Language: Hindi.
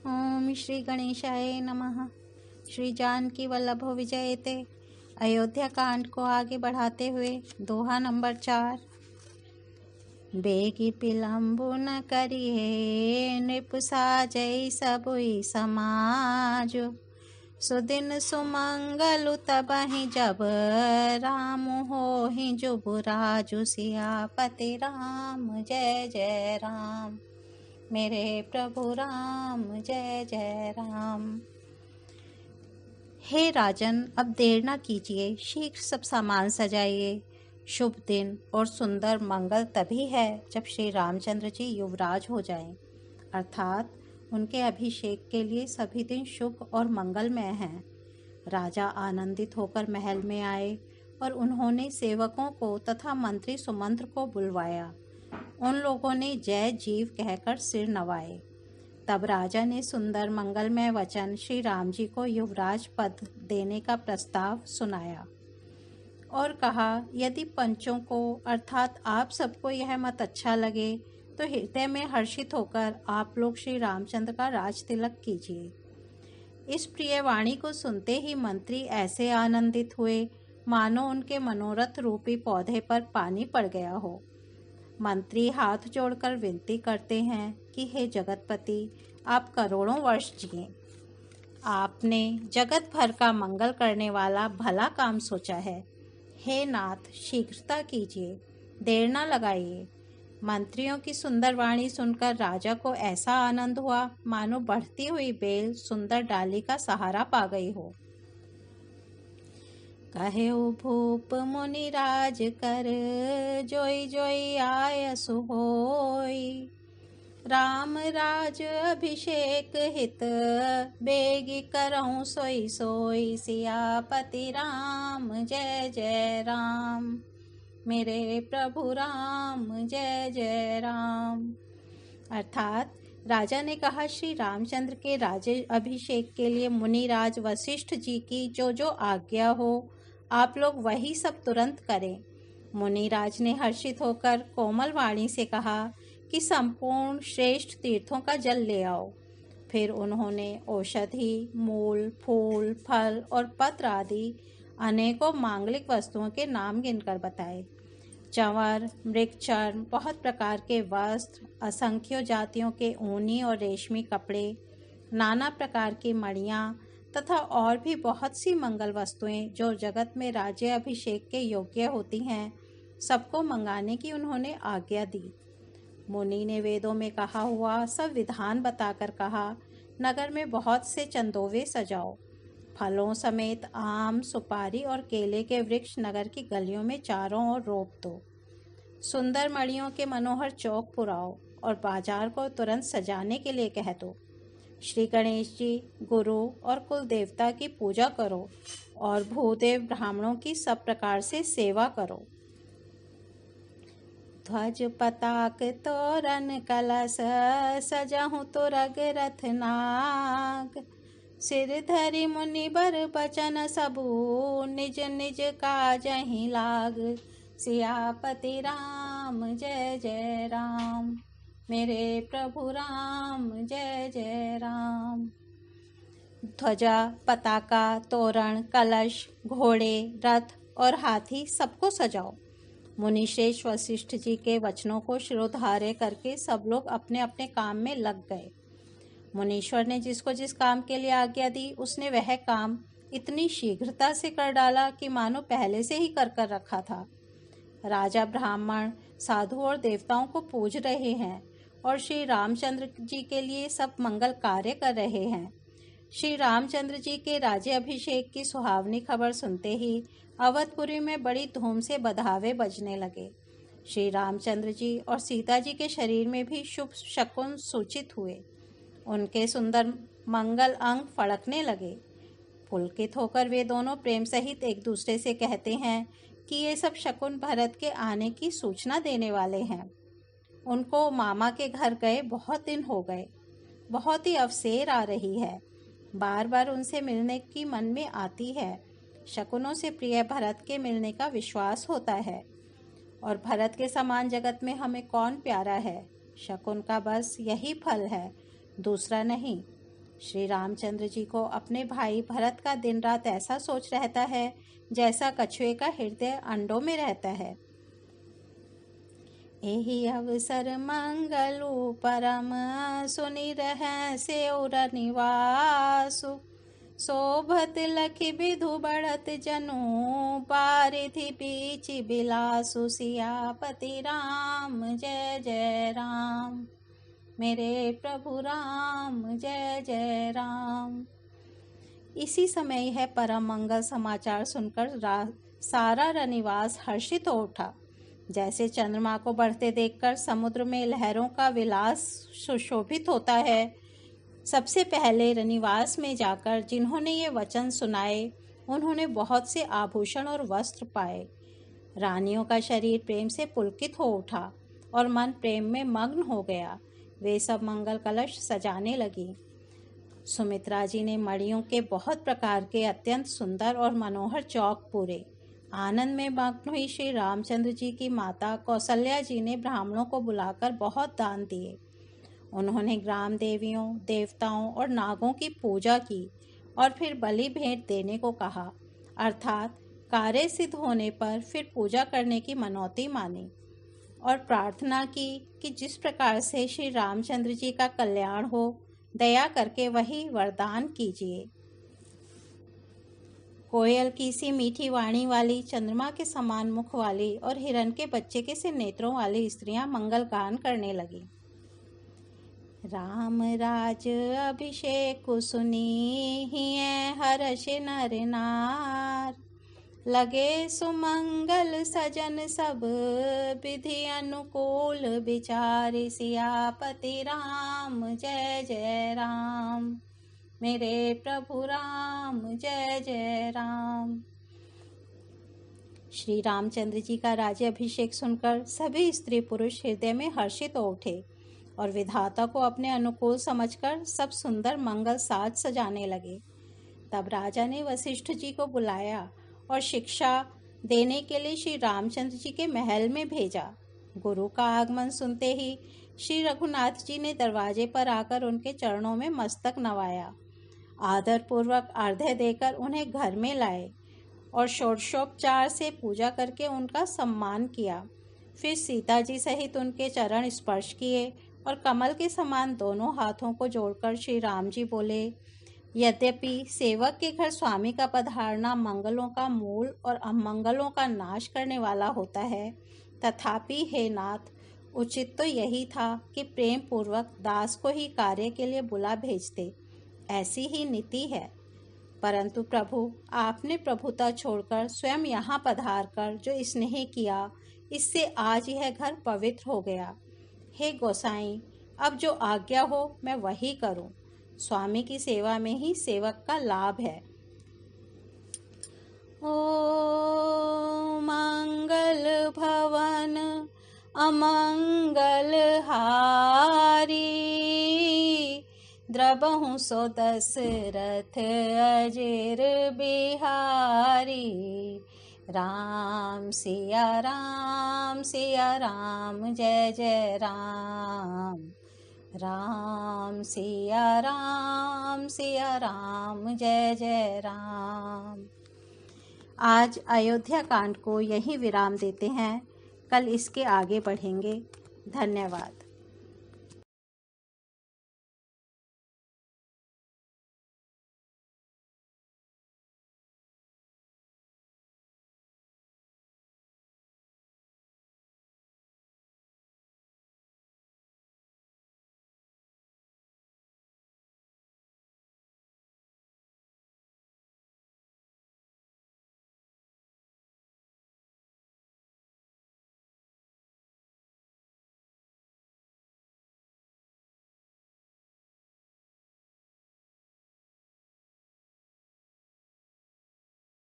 ओम श्री गणेशाय नमः। श्री जानकी वल्लभ विजयते। अयोध्या कांड को आगे बढ़ाते हुए दोहा नंबर 4। बेगी पिलंबु न करिए नृप साजै सबुई समाज। सुदिन सुमंगलु तबहि जब राम होहि जुबु राजु। सियापति राम जय जय राम। मेरे प्रभु राम जय जय राम। हे राजन, अब देर न कीजिए, शीघ्र सब सामान सजाइए। शुभ दिन और सुंदर मंगल तभी है जब श्री रामचंद्र जी युवराज हो जाएं, अर्थात उनके अभिषेक के लिए सभी दिन शुभ और मंगलमय हैं। राजा आनंदित होकर महल में आए और उन्होंने सेवकों को तथा मंत्री सुमंत्र को बुलवाया। उन लोगों ने जय जीव कहकर सिर नवाए। तब राजा ने सुंदर मंगलमय वचन श्री राम जी को युवराज पद देने का प्रस्ताव सुनाया और कहा, यदि पंचों को अर्थात आप सबको यह मत अच्छा लगे तो हृदय में हर्षित होकर आप लोग श्री रामचंद्र का राज तिलक कीजिए। इस प्रिय वाणी को सुनते ही मंत्री ऐसे आनंदित हुए मानो उनके मनोरथ रूपी पौधे पर पानी पड़ गया हो। मंत्री हाथ जोड़कर विनती करते हैं कि हे जगतपति, आप करोड़ों वर्ष जिए। आपने जगत भर का मंगल करने वाला भला काम सोचा है। हे नाथ, शीघ्रता कीजिए, देर न लगाइए। मंत्रियों की सुंदर वाणी सुनकर राजा को ऐसा आनंद हुआ मानो बढ़ती हुई बेल सुंदर डाली का सहारा पा गई हो। कहे भूप मुनिराज कर जोई जोई आयसु होई। राम राज अभिषेक हित बेगी करऊं सोई सोई। सियापति राम जय जय राम। मेरे प्रभु राम जय जय राम। अर्थात राजा ने कहा, श्री रामचंद्र के राज्य अभिषेक के लिए मुनिराज वशिष्ठ जी की जो जो आज्ञा हो आप लोग वही सब तुरंत करें। मुनिराज ने हर्षित होकर कोमल वाणी से कहा कि संपूर्ण श्रेष्ठ तीर्थों का जल ले आओ। फिर उन्होंने औषधि, मूल, फूल, फल और पत्र आदि अनेकों मांगलिक वस्तुओं के नाम गिनकर बताए। चंवर, मृगचर्म, बहुत प्रकार के वस्त्र, असंख्यों जातियों के ऊनी और रेशमी कपड़े, नाना प्रकार की मणियाँ तथा और भी बहुत सी मंगल वस्तुएं जो जगत में राज्य अभिषेक के योग्य होती हैं, सबको मंगाने की उन्होंने आज्ञा दी। मुनि ने वेदों में कहा हुआ सब विधान बताकर कहा, नगर में बहुत से चंदोवे सजाओ। फलों समेत आम, सुपारी और केले के वृक्ष नगर की गलियों में चारों ओर रोप दो। सुंदर मणियों के मनोहर चौक पुराओ और बाजार को तुरंत सजाने के लिए कह दो। श्री गणेश जी, गुरु और कुल देवता की पूजा करो और भूदेव ब्राह्मणों की सब प्रकार से सेवा करो। ध्वज पताक तोरण कलश सजहु तुरग रथ नाग। सिर धरि मुनि बर बचन सबू निज निज काजहि लाग। सियापति राम जय जय राम। मेरे प्रभु राम जय जय राम। ध्वजा, पताका, तोरण, कलश, घोड़े, रथ और हाथी सबको सजाओ। मुनिश्रेष्ठ वशिष्ठ जी के वचनों को शिरोधार्य करके सब लोग अपने अपने काम में लग गए। मुनीश्वर ने जिसको जिस काम के लिए आज्ञा दी उसने वह काम इतनी शीघ्रता से कर डाला कि मानो पहले से ही कर कर रखा था। राजा, ब्राह्मण, साधु और देवताओं को पूज रहे हैं और श्री रामचंद्र जी के लिए सब मंगल कार्य कर रहे हैं। श्री रामचंद्र जी के राज्य अभिषेक की सुहावनी खबर सुनते ही अवधपुरी में बड़ी धूम से बधावे बजने लगे। श्री रामचंद्र जी और सीता जी के शरीर में भी शुभ शकुन सूचित हुए। उनके सुंदर मंगल अंग फड़कने लगे। पुलकित होकर वे दोनों प्रेम सहित एक दूसरे से कहते हैं कि ये सब शकुन भरत के आने की सूचना देने वाले हैं। उनको मामा के घर गए बहुत दिन हो गए, बहुत ही अवसेर आ रही है। बार बार उनसे मिलने की मन में आती है। शकुनों से प्रिय भरत के मिलने का विश्वास होता है और भरत के समान जगत में हमें कौन प्यारा है। शकुन का बस यही फल है, दूसरा नहीं। श्री रामचंद्र जी को अपने भाई भरत का दिन रात ऐसा सोच रहता है जैसा कछुए का हृदय अंडों में रहता है। एहि अवसर मंगलु परम सुनि रह से उर निवासु शोभत लखि विधु बढ़त जनु पारिधि बीच बिलासु सियापति राम जय जय राम। मेरे प्रभु राम जय जय राम। इसी समय यह परम मंगल समाचार सुनकर सारा रनिवास हर्षित हो उठा। जैसे चंद्रमा को बढ़ते देखकर समुद्र में लहरों का विलास सुशोभित होता है, सबसे पहले रनिवास में जाकर जिन्होंने ये वचन सुनाए उन्होंने बहुत से आभूषण और वस्त्र पाए। रानियों का शरीर प्रेम से पुलकित हो उठा और मन प्रेम में मग्न हो गया। वे सब मंगल कलश सजाने लगी। सुमित्रा जी ने मणियों के बहुत प्रकार के अत्यंत सुंदर और मनोहर चौक पूरे। आनंद में मग्न हुई श्री रामचंद्र जी की माता कौशल्या जी ने ब्राह्मणों को बुलाकर बहुत दान दिए। उन्होंने ग्राम देवियों, देवताओं और नागों की पूजा की और फिर बलि भेंट देने को कहा, अर्थात कार्य सिद्ध होने पर फिर पूजा करने की मनौती मानी और प्रार्थना की कि जिस प्रकार से श्री रामचंद्र जी का कल्याण हो, दया करके वही वरदान कीजिए। कोयल की सी मीठी वाणी वाली, चंद्रमा के समान मुख वाली और हिरण के बच्चे के से नेत्रों वाली स्त्रियां मंगल गान करने लगी। राम राज अभिषेक सुनी हिय हर्ष नर नार, लगे सुमंगल सजन सब विधि अनुकूल विचार सियापति राम जय जय राम। मेरे प्रभु राम जय जय राम। श्री रामचंद्र जी का राज्याभिषेक सुनकर सभी स्त्री पुरुष हृदय में हर्षित हो उठे और विधाता को अपने अनुकूल समझकर सब सुंदर मंगल साज सजाने लगे। तब राजा ने वशिष्ठ जी को बुलाया और शिक्षा देने के लिए श्री रामचंद्र जी के महल में भेजा। गुरु का आगमन सुनते ही श्री रघुनाथ जी ने दरवाजे पर आकर उनके चरणों में मस्तक नवाया, आदर पूर्वक अर्घ्य देकर उन्हें घर में लाए और षोडशोपचार से पूजा करके उनका सम्मान किया। फिर सीता जी सहित उनके चरण स्पर्श किए और कमल के समान दोनों हाथों को जोड़कर श्री राम जी बोले, यद्यपि सेवक के घर स्वामी का पधारना मंगलों का मूल और अमंगलों का नाश करने वाला होता है, तथापि हे नाथ, उचित तो यही था कि प्रेम पूर्वक दास को ही कार्य के लिए बुला भेजते। ऐसी ही नीति है। परंतु प्रभु, आपने प्रभुता छोड़कर स्वयं यहाँ पधार कर जो स्नेह किया, इससे आज यह घर पवित्र हो गया। हे गोसाई, अब जो आज्ञा हो मैं वही करूं। स्वामी की सेवा में ही सेवक का लाभ है। ओ मंगल भवन अमंगल हारी, द्रबहु सो दशरथ अजिर बिहारी। राम सिया राम जय जय राम। राम सिया राम जय जय राम। आज अयोध्या कांड को यहीं विराम देते हैं। कल इसके आगे बढ़ेंगे। धन्यवाद।